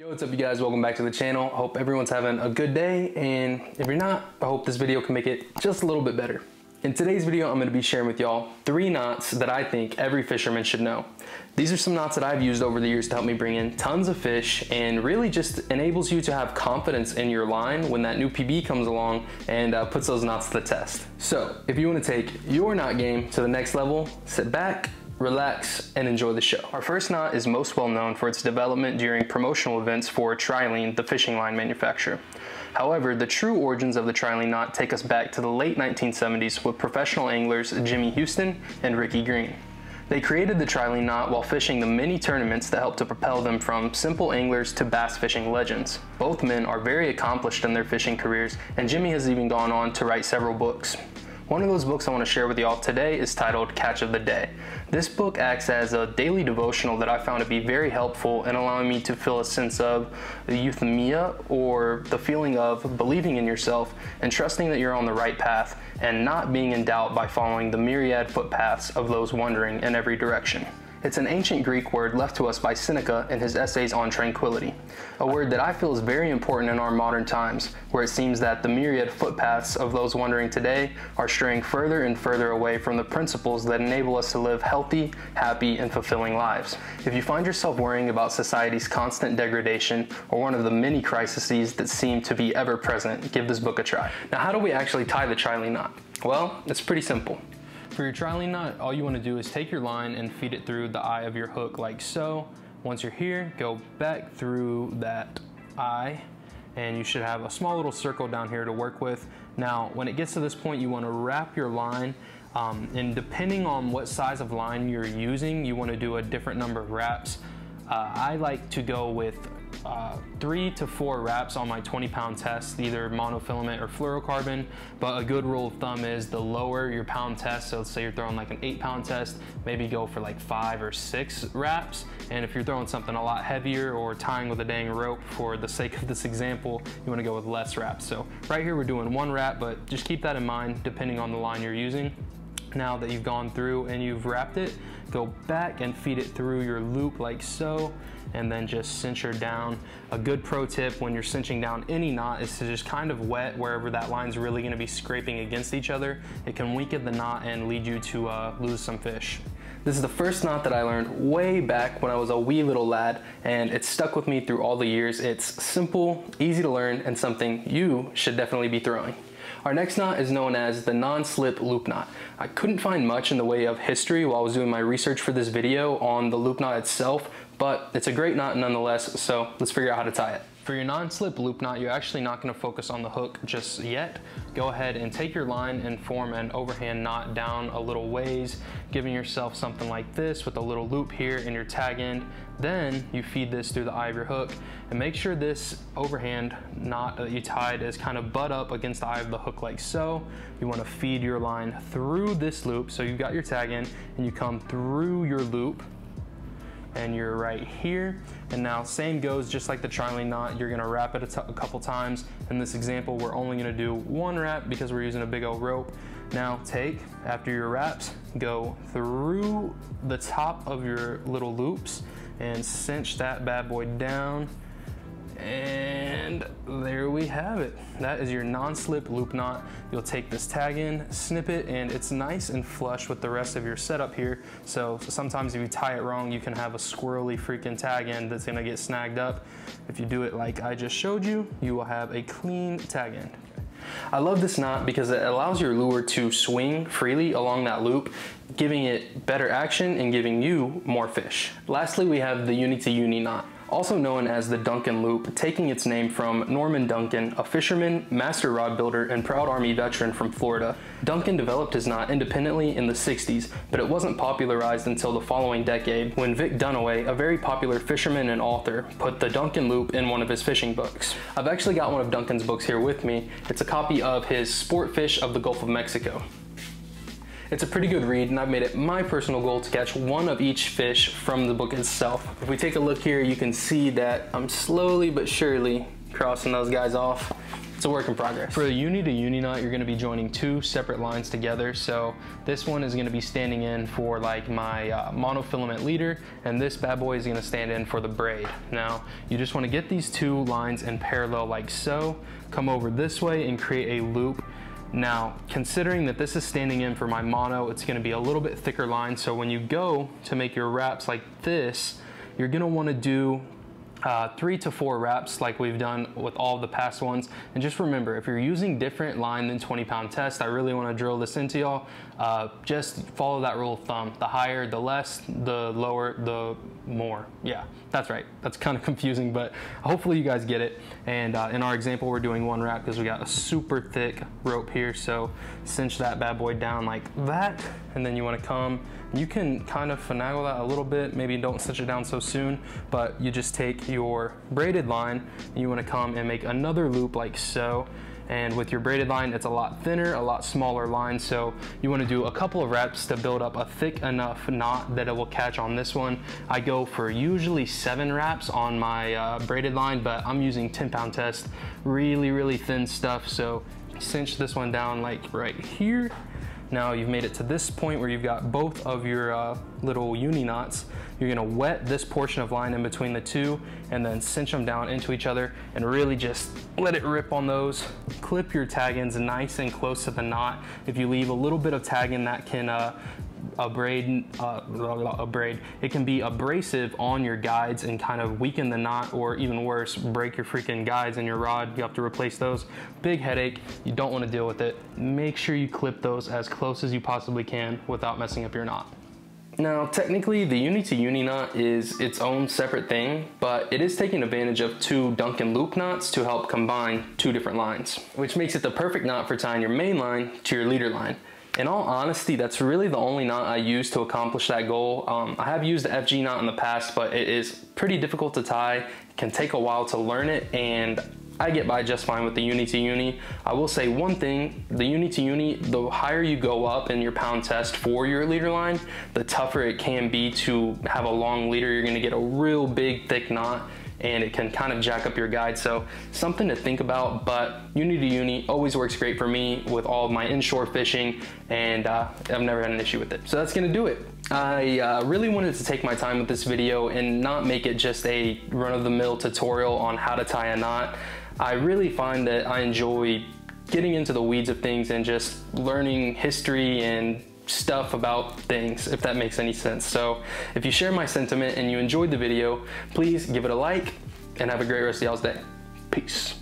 Yo, what's up you guys? Welcome back to the channel. I hope everyone's having a good day, and if you're not, I hope this video can make it just a little bit better. In today's video, I'm going to be sharing with y'all 3 knots that I think every fisherman should know. These are some knots that I've used over the years to help me bring in tons of fish and really just enables you to have confidence in your line when that new PB comes along and puts those knots to the test. So if you want to take your knot game to the next level, sit back, relax, and enjoy the show. Our first knot is most well known for its development during promotional events for Trilene, the fishing line manufacturer. However, the true origins of the Trilene knot take us back to the late 1970s with professional anglers Jimmy Houston and Ricky Green. They created the Trilene knot while fishing the many tournaments that helped to propel them from simple anglers to bass fishing legends. Both men are very accomplished in their fishing careers, and Jimmy has even gone on to write several books. One of those books I want to share with y'all today is titled Catch of the Day. This book acts as a daily devotional that I found to be very helpful in allowing me to feel a sense of euthymia, or the feeling of believing in yourself and trusting that you're on the right path and not being in doubt by following the myriad footpaths of those wandering in every direction. It's an ancient Greek word left to us by Seneca in his essays on tranquility, a word that I feel is very important in our modern times, where it seems that the myriad footpaths of those wandering today are straying further and further away from the principles that enable us to live healthy, happy, and fulfilling lives. If you find yourself worrying about society's constant degradation or one of the many crises that seem to be ever present, give this book a try. Now, how do we actually tie the Trilene knot? Well, it's pretty simple. For your Trilene knot, all you want to do is take your line and feed it through the eye of your hook like so. Once you're here, go back through that eye, and you should have a small little circle down here to work with. Now, when it gets to this point, you want to wrap your line, and depending on what size of line you're using, you want to do a different number of wraps. I like to go with 3 to 4 wraps on my 20-pound test, either monofilament or fluorocarbon, but a good rule of thumb is the lower your pound test, so let's say you're throwing like an 8-pound test, maybe go for like 5 or 6 wraps, and if you're throwing something a lot heavier or tying with a dang rope, for the sake of this example, you want to go with less wraps. So right here we're doing 1 wrap, but just keep that in mind depending on the line you're using. Now that you've gone through and you've wrapped it, go back and feed it through your loop like so, and then just cinch her down. A good pro tip when you're cinching down any knot is to just kind of wet wherever that line's really going to be scraping against each other. It can weaken the knot and lead you to lose some fish. This is the first knot that I learned way back when I was a wee little lad, and it's stuck with me through all the years. It's simple, easy to learn, and something you should definitely be throwing. Our next knot is known as the non-slip loop knot. I couldn't find much in the way of history while I was doing my research for this video on the loop knot itself, but it's a great knot nonetheless, so let's figure out how to tie it. For your non-slip loop knot, you're actually not going to focus on the hook just yet. Go ahead and take your line and form an overhand knot down a little ways, giving yourself something like this with a little loop here in your tag end. Then you feed this through the eye of your hook, and make sure this overhand knot that you tied is kind of butt up against the eye of the hook like so. You want to feed your line through this loop, so you've got your tag end and you come through your loop, and you're right here. And now same goes, just like the Trilene knot, you're gonna wrap it a couple times. In this example, we're only gonna do 1 wrap because we're using a big old rope. Now take, after your wraps, go through the top of your little loops and cinch that bad boy down. And there we have it. That is your non-slip loop knot. You'll take this tag in, snip it, and it's nice and flush with the rest of your setup here. So sometimes if you tie it wrong, you can have a squirrely freaking tag end that's gonna get snagged up. If you do it like I just showed you, you will have a clean tag end. I love this knot because it allows your lure to swing freely along that loop, giving it better action and giving you more fish. Lastly, we have the Uni knot, also known as the Duncan loop, taking its name from Norman Duncan, a fisherman, master rod builder, and proud Army veteran from Florida. Duncan developed his knot independently in the 60s, but it wasn't popularized until the following decade when Vic Dunaway, a very popular fisherman and author, put the Duncan loop in one of his fishing books. I've actually got one of Duncan's books here with me. It's a copy of his Sport Fish of the Gulf of Mexico. It's a pretty good read, and I've made it my personal goal to catch one of each fish from the book itself. If we take a look here, you can see that I'm slowly but surely crossing those guys off. it's a work in progress. For the uni to uni knot, you're gonna be joining two separate lines together. So this one is gonna be standing in for like my monofilament leader, and this bad boy is gonna stand in for the braid. Now, you just wanna get these two lines in parallel like so, come over this way and create a loop. Now, considering that this is standing in for my mono, it's gonna be a little bit thicker line. So when you go to make your wraps like this, you're gonna wanna do 3 to 4 wraps like we've done with all the past ones. And just remember, if you're using different line than 20-pound test, I really want to drill this into y'all. Just follow that rule of thumb. The higher, the less, the lower, the more. Yeah, that's right. That's kind of confusing, but hopefully you guys get it. And in our example, we're doing 1 wrap because we got a super thick rope here. So cinch that bad boy down like that. And then you want to come, you can kind of finagle that a little bit, maybe don't cinch it down so soon, but you just take your braided line and you want to come and make another loop like so. And with your braided line, it's a lot thinner, a lot smaller line, so you want to do a couple of reps to build up a thick enough knot that it will catch on this one. I go for usually 7 wraps on my braided line, but I'm using 10-pound test, really thin stuff, so cinch this one down like right here. Now you've made it to this point where you've got both of your little uni knots. You're gonna wet this portion of line in between the two and then cinch them down into each other and really just let it rip on those. Clip your tag-ins nice and close to the knot. If you leave a little bit of tag-in, that can it can be abrasive on your guides and kind of weaken the knot, or even worse, break your freaking guides and your rod. You have to replace those. Big headache. You don't want to deal with it. Make sure you clip those as close as you possibly can without messing up your knot. Now, technically, the uni to uni knot is its own separate thing, but it is taking advantage of 2 Duncan loop knots to help combine 2 different lines, which makes it the perfect knot for tying your main line to your leader line. In all honesty, that's really the only knot I use to accomplish that goal. I have used the FG knot in the past, but it is pretty difficult to tie. It can take a while to learn it, and I get by just fine with the uni to uni. I will say one thing, the uni to uni, the higher you go up in your pound test for your leader line, the tougher it can be to have a long leader. You're gonna get a real big thick knot, and it can kind of jack up your guide. So something to think about, but uni to uni always works great for me with all of my inshore fishing, and I've never had an issue with it. So that's gonna do it. I really wanted to take my time with this video and not make it just a run-of-the-mill tutorial on how to tie a knot. I really find that I enjoy getting into the weeds of things and just learning history and stuff about things, if that makes any sense. So if you share my sentiment and you enjoyed the video, please give it a like and have a great rest of y'all's day. Peace.